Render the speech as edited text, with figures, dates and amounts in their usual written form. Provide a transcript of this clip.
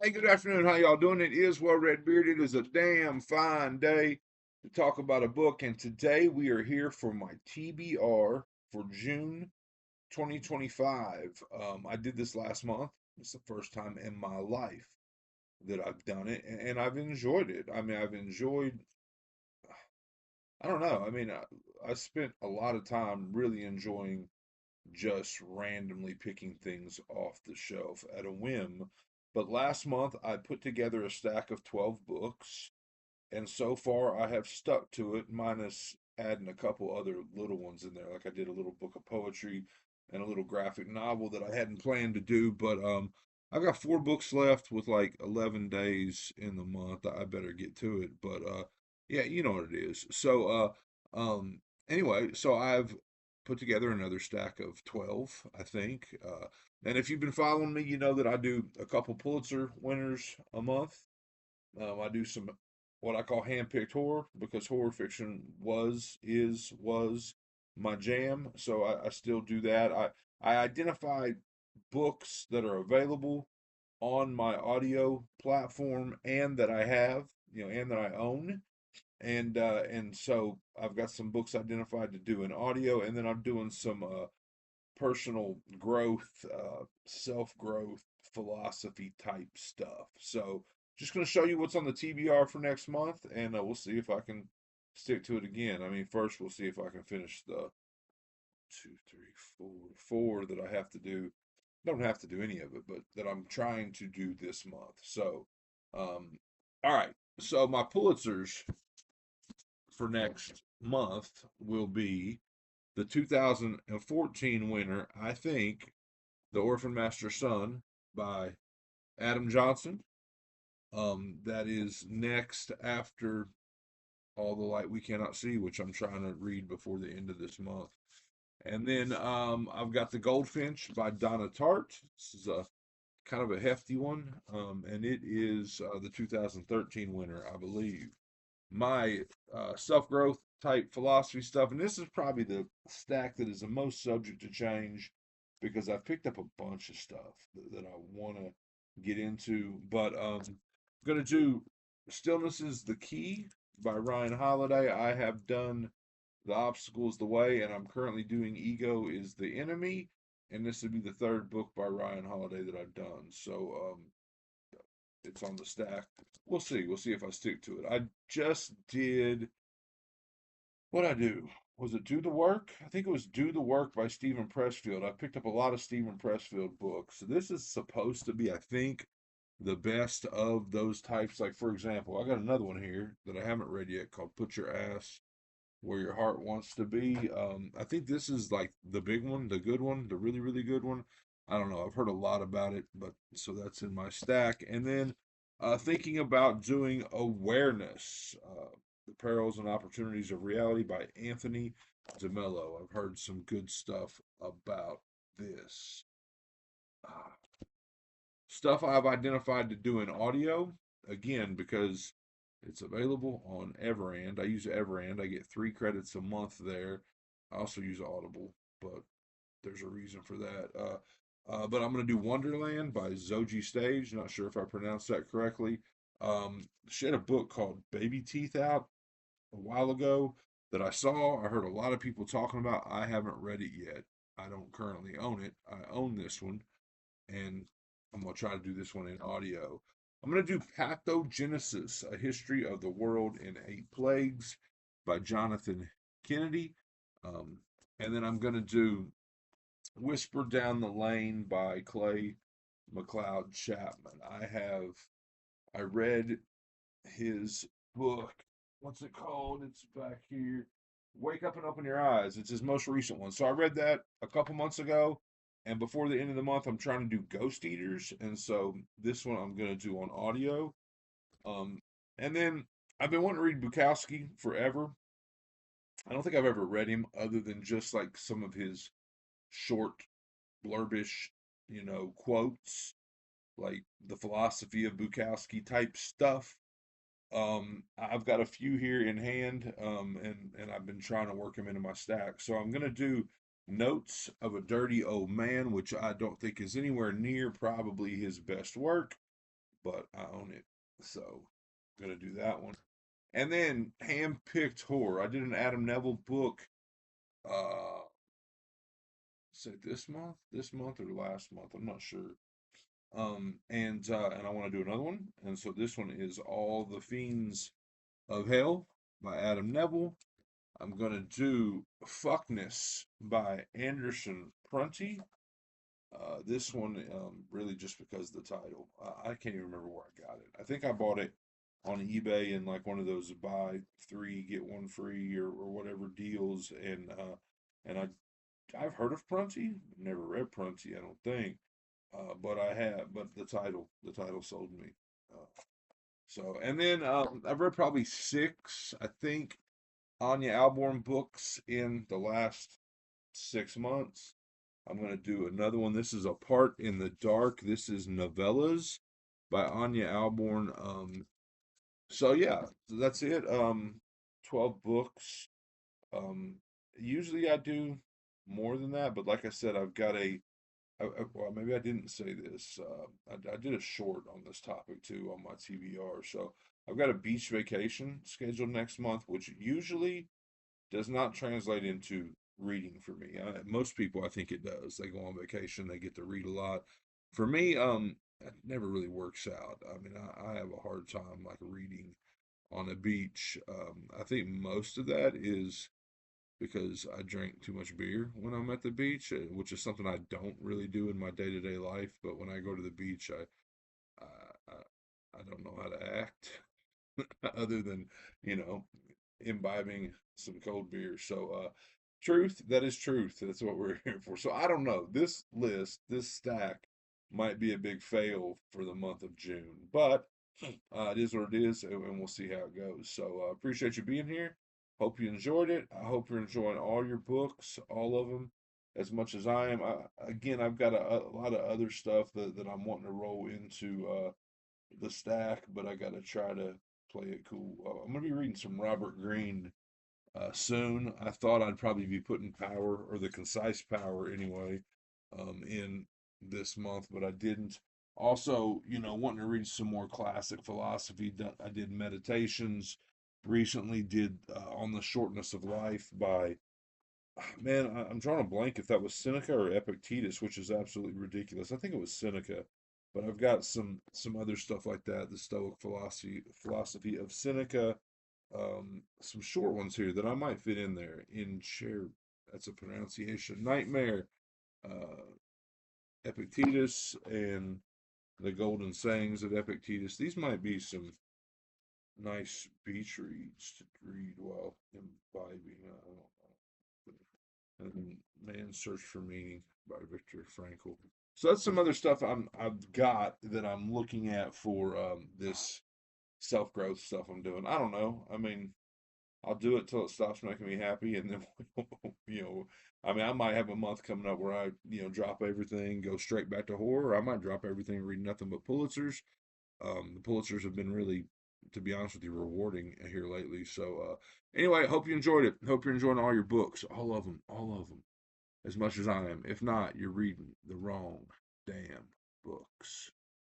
Hey, good afternoon. How y'all doing? It is Well Red Beard. It is a damn fine day to talk about a book, and today we are here for my TBR for June 2025. I did this last month. It's the first time in my life that I've done it, and I've enjoyed it. I mean, I've enjoyed, I don't know. I spent a lot of time really enjoying just randomly picking things off the shelf at a whim. But last month I put together a stack of 12 books, and so far I have stuck to it, minus adding a couple other little ones in there. Like I did a little book of poetry and a little graphic novel that I hadn't planned to do, but I've got 4 books left with like 11 days in the month. I better get to it. But yeah, you know what it is. Anyway, so I've put together another stack of 12, I think. And if you've been following me, you know that I do a couple Pulitzer winners a month. I do some what I call handpicked horror because horror fiction was my jam. So I still do that. I identify books that are available on my audio platform and that I have, and that I own. And so I've got some books identified to do in audio, and then I'm doing some personal growth, self growth, philosophy type stuff. So, just going to show you what's on the TBR for next month, and we'll see if I can stick to it again. I mean, first, we'll see if I can finish the two, three, four that I have to do. Don't have to do any of it, but that I'm trying to do this month. So, all right. So, my Pulitzers for next month will be the 2014 winner, I think, The Orphan Master's Son by Adam Johnson. That is next after All the Light We Cannot See, which I'm trying to read before the end of this month. And then I've got The Goldfinch by Donna Tartt. This is a kind of a hefty one, and it is the 2013 winner, I believe. My self growth type philosophy stuff, and this is probably the stack that is the most subject to change because I've picked up a bunch of stuff that I want to get into. But I'm going to do Stillness is the Key by Ryan Holiday. I have done The Obstacle is the Way, and I'm currently doing Ego is the Enemy. And this would be the third book by Ryan Holiday that I've done. So it's on the stack. We'll see. We'll see if I stick to it. I just did what I do. Was it Do the Work? I think it was Do the Work by Stephen Pressfield. I picked up a lot of Stephen Pressfield books. So this is supposed to be, I think, the best of those types. Like, for example, I got another one here that I haven't read yet called Put Your Ass Where Your Heart Wants to Be. I think this is like the big one, the good one, the really, really good one. I don't know. I've heard a lot about it, but so that's in my stack. And then thinking about doing Awareness, The Perils and Opportunities of Reality by Anthony DeMello. I've heard some good stuff about this. Uh, Stuff I've identified to do in audio, again, because it's available on Everand. I use Everand. I get 3 credits a month there. I also use Audible, but there's a reason for that. But I'm going to do Wonderland by Zoji Stage. Not sure if I pronounced that correctly. She had a book called Baby Teeth out a while ago that I saw. I heard a lot of people talking about. I haven't read it yet. I don't currently own it. I own this one, and I'm going to try to do this one in audio. I'm going to do Pathogenesis, A History of the World in 8 Plagues by Jonathan Kennedy. Um, and then I'm going to do Whisper Down the Lane by Clay McLeod Chapman. I read his book. What's it called? It's back here. Wake Up and Open Your Eyes. It's his most recent one. So I read that a couple months ago. And before the end of the month, I'm trying to do Ghost Eaters. And so this one I'm going to do on audio. Um, and then I've been wanting to read Bukowski forever. I don't think I've ever read him other than just like some of his short, blurbish, quotes, like the philosophy of Bukowski type stuff. I've got a few here in hand, and I've been trying to work them into my stack. So I'm gonna do Notes of a Dirty Old Man, which I don't think is anywhere near probably his best work, but I own it. So gonna do that one. And then hand-picked horror. I did an Adam Neville book. Say this month or last month. I'm not sure. And I want to do another one. And so this one is All the Fiends of Hell by Adam Neville. I'm gonna do Fuckness by Anderson Prunty. This one, really just because of the title. I can't even remember where I got it. I think I bought it on eBay in like one of those buy three get one free or whatever deals, and I've heard of Prunty, never read Prunty, I don't think, but I have. But the title sold me. Uh, and then I've read probably six, I think, Anya Alborn books in the last 6 months. I'm going to do another one. This is Apart in the Dark. This is novellas by Anya Alborn. So yeah, that's it. 12 books. Um, Usually I do more than that, but like I said, I've got well, maybe I didn't say this. I did a short on this topic too on my TBR. So I've got a beach vacation scheduled next month, which usually does not translate into reading for me. Most people, I think it does. They go on vacation, they get to read a lot. For me, it never really works out. I mean, I have a hard time like reading on a beach. I think most of that is because I drink too much beer when I'm at the beach, which is something I don't really do in my day-to-day life. But when I go to the beach, I don't know how to act other than, you know, imbibing some cold beer. So, truth, that is truth. That's what we're here for. So, I don't know. This stack might be a big fail for the month of June, but it is what it is, and we'll see how it goes. So, appreciate you being here. Hope you enjoyed it. I hope you're enjoying all your books, all of them, as much as I am. Again, I've got a lot of other stuff that I'm wanting to roll into the stack, but I got to try to play it cool. I'm gonna be reading some Robert Greene soon. I thought I'd probably be putting Power, or the Concise Power anyway, in this month, but I didn't. Also, wanting to read some more classic philosophy. I did Meditations recently. Did On the Shortness of Life by, man, I'm drawing a blank if that was Seneca or Epictetus, which is absolutely ridiculous. I think it was Seneca, but I've got some other stuff like that. The Stoic philosophy of Seneca. Some short ones here that I might fit in there. In chair, that's a pronunciation nightmare. Uh, Epictetus and the Golden Sayings of Epictetus. These might be some nice beach reads to read while imbibing. I don't know. And Man's Search for Meaning by Viktor Frankl. So that's some other stuff I've got that I'm looking at for this self growth stuff I'm doing. I don't know. I mean, I'll do it till it stops making me happy, and then I mean, I might have a month coming up where I drop everything, go straight back to horror. I might drop everything, and read nothing but Pulitzers. The Pulitzers have been really, to be honest with you, rewarding here lately. So anyway, hope you enjoyed it. Hope you're enjoying all your books, all of them, as much as I am. If not, you're reading the wrong damn books.